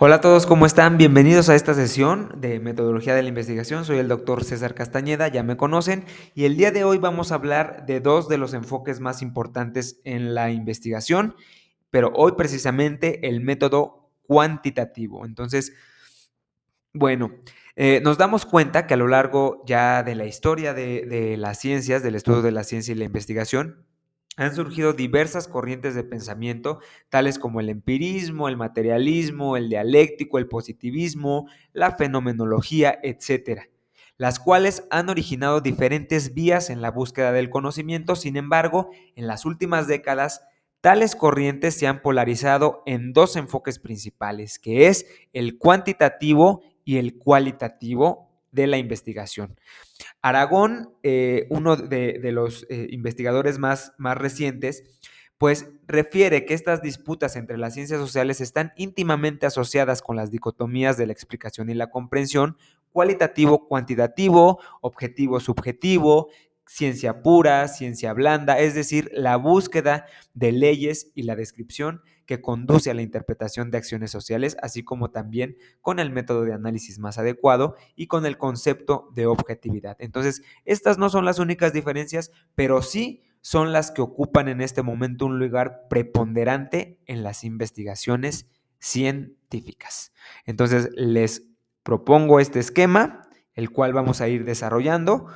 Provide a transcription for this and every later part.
Hola a todos, ¿cómo están? Bienvenidos a esta sesión de Metodología de la Investigación. Soy el doctor César Castañeda, ya me conocen, y el día de hoy vamos a hablar de dos de los enfoques más importantes en la investigación, pero hoy precisamente el método cuantitativo. Entonces, bueno, nos damos cuenta que a lo largo ya de la historia de las ciencias, del estudio de la ciencia y la investigación, han surgido diversas corrientes de pensamiento, tales como el empirismo, el materialismo, el dialéctico, el positivismo, la fenomenología, etcétera, las cuales han originado diferentes vías en la búsqueda del conocimiento. Sin embargo, en las últimas décadas, tales corrientes se han polarizado en dos enfoques principales, que es el cuantitativo y el cualitativo de la investigación. Aragón, uno de los investigadores más recientes, pues refiere que estas disputas entre las ciencias sociales están íntimamente asociadas con las dicotomías de la explicación y la comprensión, cualitativo, cuantitativo, objetivo, subjetivo, ciencia pura, ciencia blanda, es decir, la búsqueda de leyes y la descripción que conduce a la interpretación de acciones sociales, así como también con el método de análisis más adecuado y con el concepto de objetividad. Entonces, estas no son las únicas diferencias, pero sí son las que ocupan en este momento un lugar preponderante en las investigaciones científicas. Entonces, les propongo este esquema, el cual vamos a ir desarrollando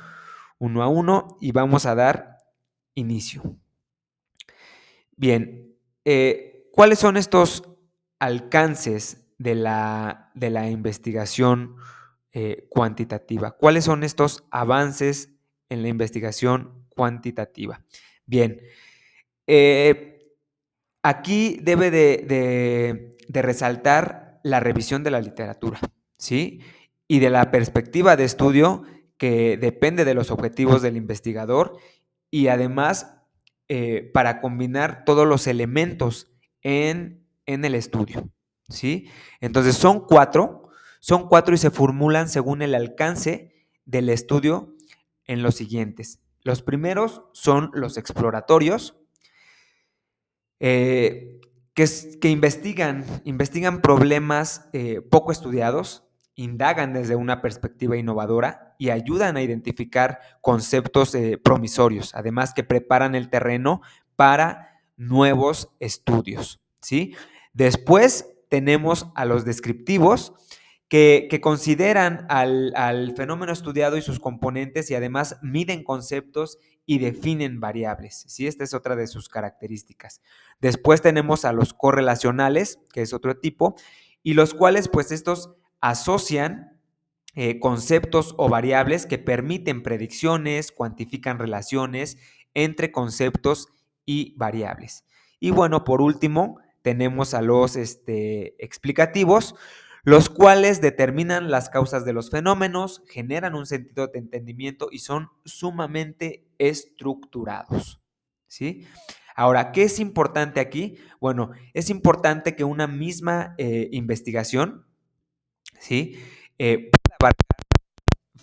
uno a uno y vamos a dar inicio. Bien, ¿cuáles son estos alcances de la investigación cuantitativa? ¿Cuáles son estos avances en la investigación cuantitativa? Bien, eh, aquí debe de resaltar la revisión de la literatura, ¿sí? Y de la perspectiva de estudio que depende de los objetivos del investigador y además para combinar todos los elementos en el estudio, ¿sí? Entonces son cuatro y se formulan según el alcance del estudio en los siguientes. Los primeros son los exploratorios, eh, que investigan problemas poco estudiados, indagan desde una perspectiva innovadora y ayudan a identificar conceptos promisorios, además que preparan el terreno para nuevos estudios, ¿sí? Después tenemos a los descriptivos, que consideran al fenómeno estudiado y sus componentes y además miden conceptos y definen variables, ¿sí? Esta es otra de sus características. Después tenemos a los correlacionales, que es otro tipo, y los cuales pues estos asocian conceptos o variables que permiten predicciones, cuantifican relaciones entre conceptos y variables. Y bueno, por último, tenemos a los explicativos, los cuales determinan las causas de los fenómenos, generan un sentido de entendimiento y son sumamente estructurados, ¿sí? Ahora, ¿qué es importante aquí? Bueno, es importante que una misma investigación, ¿sí? Pueda abarcar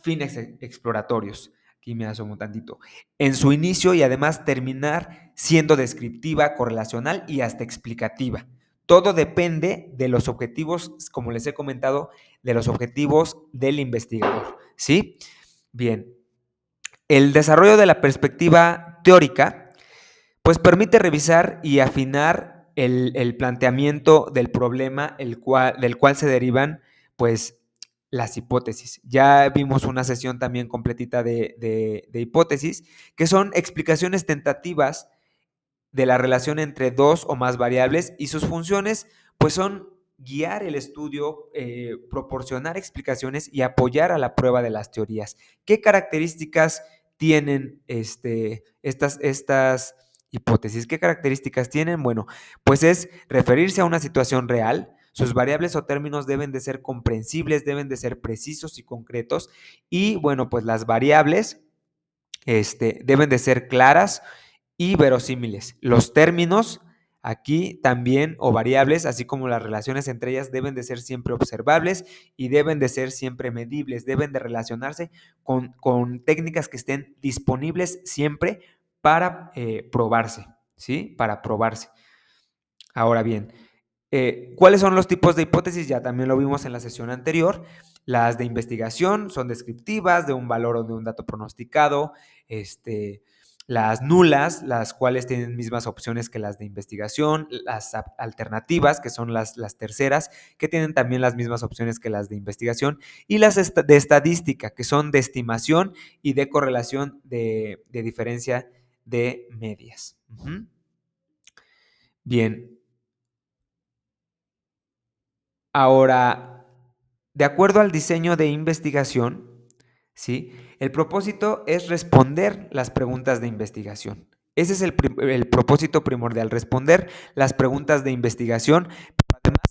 fines exploratorios. Aquí me asomo tantito. En su inicio y además terminar siendo descriptiva, correlacional y hasta explicativa. Todo depende de los objetivos, como les he comentado, de los objetivos del investigador, ¿sí? Bien, el desarrollo de la perspectiva teórica pues permite revisar y afinar el planteamiento del problema del cual se derivan pues las hipótesis. Ya vimos una sesión también completita de hipótesis, que son explicaciones tentativas de la relación entre dos o más variables y sus funciones pues son guiar el estudio, proporcionar explicaciones y apoyar a la prueba de las teorías. ¿Qué características tienen estas hipótesis? ¿Qué características tienen? Bueno, pues es referirse a una situación real. Sus variables o términos deben de ser comprensibles, deben de ser precisos y concretos. Y bueno, pues las variables deben de ser claras y verosímiles. Los términos aquí también o variables, así como las relaciones entre ellas, deben de ser siempre observables y deben de ser siempre medibles, deben de relacionarse con técnicas que estén disponibles siempre para probarse, ¿sí? Para probarse. Ahora bien, ¿Cuáles son los tipos de hipótesis? Ya también lo vimos en la sesión anterior. Las de investigación son descriptivas de un valor o de un dato pronosticado. Las nulas, las cuales tienen mismas opciones que las de investigación. Las alternativas, que son las terceras, que tienen también las mismas opciones que las de investigación. Y las de estadística, que son de estimación y de correlación de diferencia de medias. Bien. Ahora, de acuerdo al diseño de investigación, ¿sí? El propósito es responder las preguntas de investigación. Ese es el propósito primordial, responder las preguntas de investigación, pero además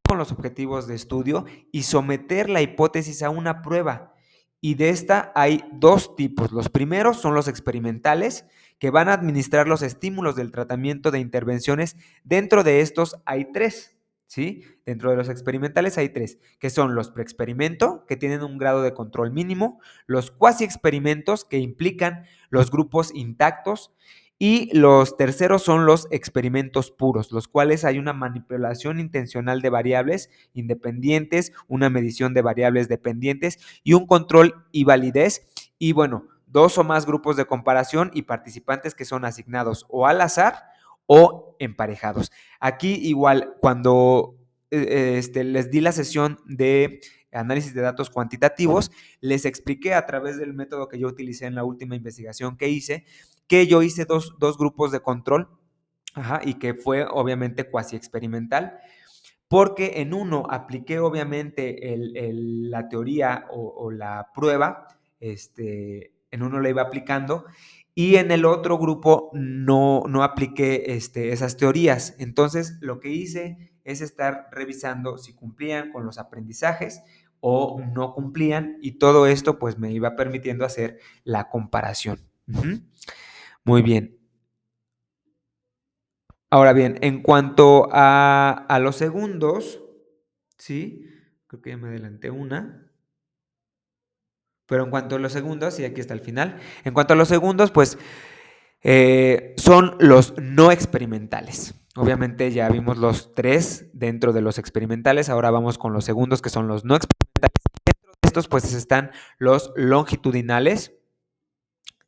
con los objetivos de estudio y someter la hipótesis a una prueba. Y de esta hay dos tipos. Los primeros son los experimentales, que van a administrar los estímulos del tratamiento de intervenciones. Dentro de estos hay tres, ¿sí? Dentro de los experimentales hay tres, que son los preexperimento, que tienen un grado de control mínimo, los cuasi experimentos, que implican los grupos intactos, y los terceros son los experimentos puros, los cuales hay una manipulación intencional de variables independientes, una medición de variables dependientes y un control y validez. Y bueno, dos o más grupos de comparación y participantes que son asignados o al azar o emparejados. Aquí igual, cuando les di la sesión de análisis de datos cuantitativos, les expliqué a través del método que yo utilicé en la última investigación que hice, que yo hice dos grupos de control, y que fue obviamente cuasi experimental, porque en uno apliqué obviamente la teoría o la prueba, en uno la iba aplicando, y en el otro grupo no apliqué esas teorías. Entonces, lo que hice es estar revisando si cumplían con los aprendizajes o no cumplían, y todo esto pues me iba permitiendo hacer la comparación. Muy bien. Ahora bien, en cuanto a los segundos, ¿sí? Creo que ya me adelanté una. Pero en cuanto a los segundos, y aquí está el final, en cuanto a los segundos, pues son los no experimentales. Obviamente ya vimos los tres dentro de los experimentales, ahora vamos con los segundos, que son los no experimentales. Dentro de estos pues están los longitudinales,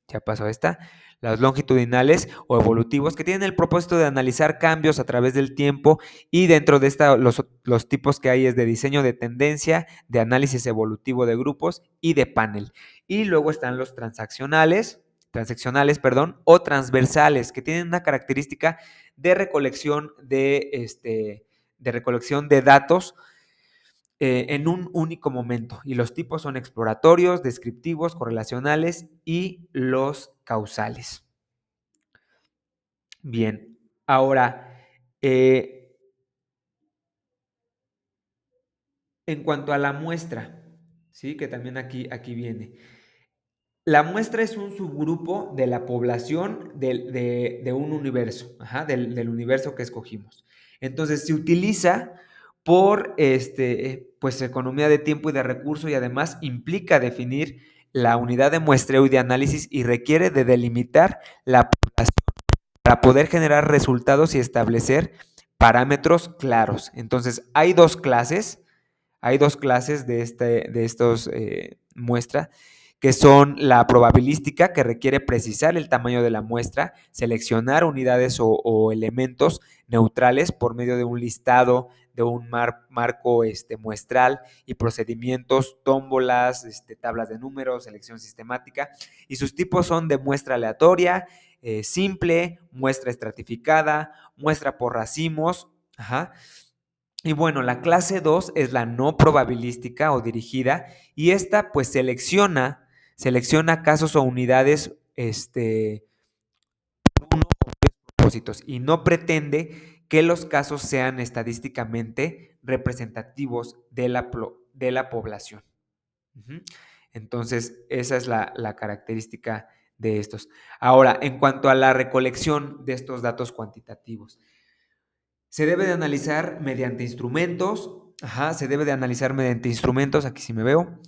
ya pasó esta, los longitudinales o evolutivos, que tienen el propósito de analizar cambios a través del tiempo, y dentro de esta los tipos que hay es de diseño de tendencia, de análisis evolutivo de grupos y de panel. Y luego están los transaccionales, perdón, o transversales, que tienen una característica de recolección de datos en un único momento, y los tipos son exploratorios, descriptivos, correlacionales y los causales. Bien, ahora, en cuanto a la muestra, ¿sí? Que también aquí viene. La muestra es un subgrupo de la población de un universo, del universo que escogimos. Entonces se utiliza por pues, economía de tiempo y de recursos, y además implica definir la unidad de muestreo y de análisis, y requiere de delimitar la población para poder generar resultados y establecer parámetros claros. Entonces hay dos clases de estos muestras, que son la probabilística, que requiere precisar el tamaño de la muestra, seleccionar unidades o elementos neutrales por medio de un listado, de un marco muestral, y procedimientos, tómbolas, tablas de números, selección sistemática, y sus tipos son de muestra aleatoria, simple, muestra estratificada, muestra por racimos. Y bueno, la clase 2 es la no probabilística o dirigida, y esta pues selecciona casos o unidades uno o varios propósitos, y no pretende que los casos sean estadísticamente representativos de la población. Entonces, esa es la característica de estos. Ahora, en cuanto a la recolección de estos datos cuantitativos, se debe de analizar mediante instrumentos, aquí sí me veo,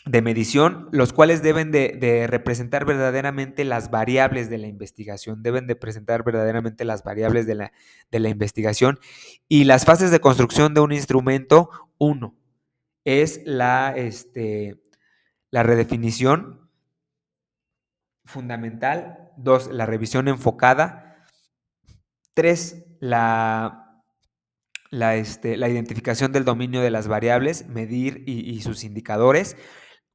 de medición, los cuales deben de representar verdaderamente las variables de la investigación, deben de presentar verdaderamente las variables de la investigación. Y las fases de construcción de un instrumento, uno, es la redefinición fundamental, dos, la revisión enfocada, tres, la identificación del dominio de las variables, medir y sus indicadores.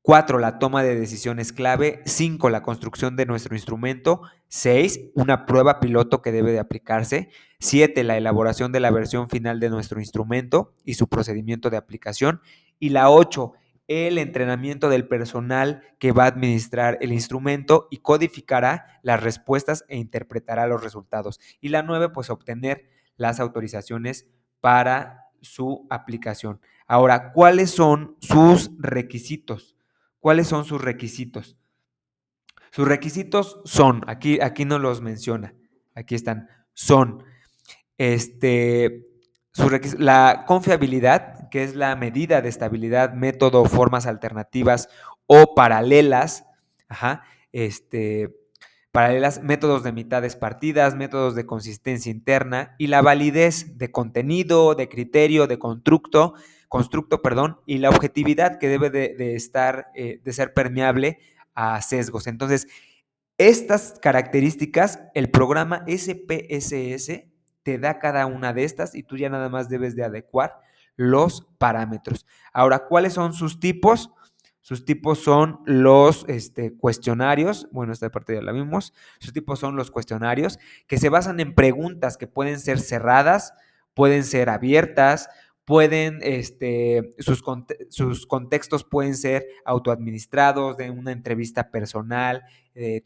4, la toma de decisiones clave. 5, la construcción de nuestro instrumento. 6, una prueba piloto que debe de aplicarse. 7, la elaboración de la versión final de nuestro instrumento y su procedimiento de aplicación. Y la 8, el entrenamiento del personal que va a administrar el instrumento y codificará las respuestas e interpretará los resultados. Y la 9, pues obtener las autorizaciones para su aplicación. Ahora, ¿cuáles son sus requisitos? ¿Cuáles son sus requisitos? Sus requisitos son, aquí no los menciona, aquí están, son, este, la confiabilidad, que es la medida de estabilidad, método, formas alternativas o paralelas, ajá, paralelas, métodos de mitades partidas, métodos de consistencia interna y la validez de contenido, de criterio, de constructo, perdón, y la objetividad que debe de estar, de ser permeable a sesgos. Entonces, estas características, el programa SPSS te da cada una de estas y tú ya nada más debes de adecuar los parámetros. Ahora, ¿cuáles son sus tipos? Sus tipos son los cuestionarios, bueno, esta parte ya la vimos, sus tipos son los cuestionarios que se basan en preguntas que pueden ser cerradas, pueden ser abiertas, pueden, sus contextos pueden ser autoadministrados, de una entrevista personal,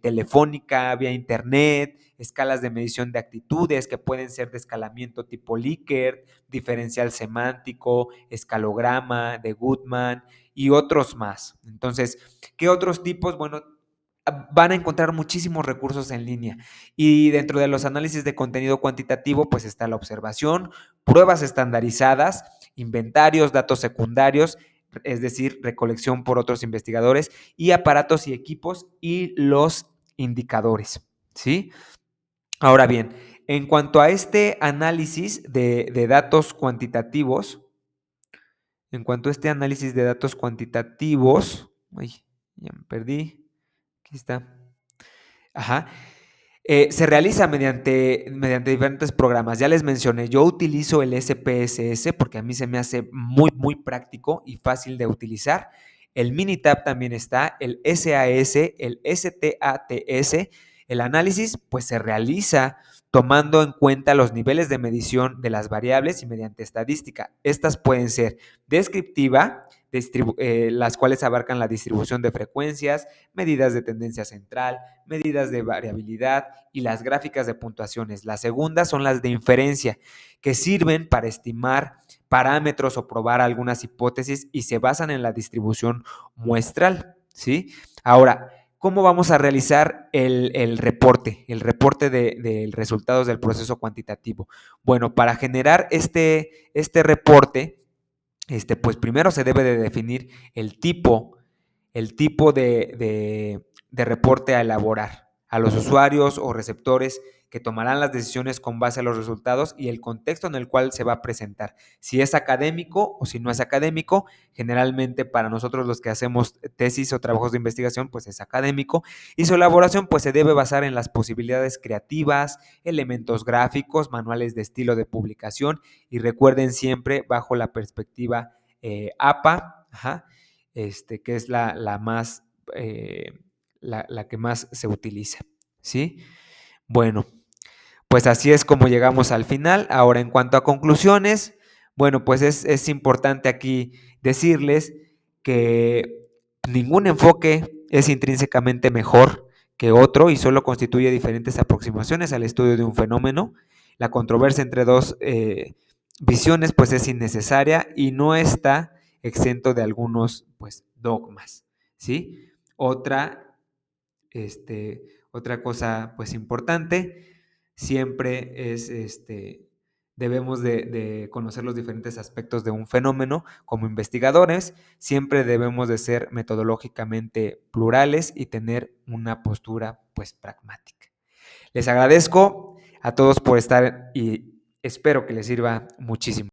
telefónica, vía internet, escalas de medición de actitudes que pueden ser de escalamiento tipo Likert, diferencial semántico, escalograma, de Goodman y otros más. Entonces, ¿qué otros tipos? Bueno, van a encontrar muchísimos recursos en línea y dentro de los análisis de contenido cuantitativo pues está la observación, pruebas estandarizadas, inventarios, datos secundarios, es decir, recolección por otros investigadores y aparatos y equipos y los indicadores, ¿sí? Ahora bien, en cuanto a este análisis de datos cuantitativos, en cuanto a este análisis de datos cuantitativos, ay, ya me perdí, aquí está. Ajá. Se realiza mediante diferentes programas. Ya les mencioné, yo utilizo el SPSS porque a mí se me hace muy, muy práctico y fácil de utilizar. El Minitab también está, el SAS, el STATS. El análisis pues se realiza tomando en cuenta los niveles de medición de las variables y mediante estadística. Estas pueden ser descriptiva, las cuales abarcan la distribución de frecuencias, medidas de tendencia central, medidas de variabilidad y las gráficas de puntuaciones. Las segundas son las de inferencia, que sirven para estimar parámetros o probar algunas hipótesis y se basan en la distribución muestral, ¿sí? Ahora, ¿cómo vamos a realizar el reporte? El reporte de resultados del proceso cuantitativo. Bueno, para generar este reporte, pues primero se debe de definir el tipo de reporte a elaborar a los usuarios o receptores que tomarán las decisiones con base a los resultados y el contexto en el cual se va a presentar. Si es académico o si no es académico, generalmente para nosotros los que hacemos tesis o trabajos de investigación, pues es académico y su elaboración pues se debe basar en las posibilidades creativas, elementos gráficos, manuales de estilo de publicación y recuerden siempre bajo la perspectiva APA, ajá, que es la más, la que más se utiliza, ¿sí? Bueno, pues así es como llegamos al final. Ahora, en cuanto a conclusiones, bueno, pues es importante aquí decirles que ningún enfoque es intrínsecamente mejor que otro y solo constituye diferentes aproximaciones al estudio de un fenómeno. La controversia entre dos visiones pues es innecesaria y no está exento de algunos pues dogmas, ¿sí? Otra cosa pues importante siempre es debemos de conocer los diferentes aspectos de un fenómeno. Como investigadores, siempre debemos de ser metodológicamente plurales y tener una postura, pues, pragmática. Les agradezco a todos por estar y espero que les sirva muchísimo.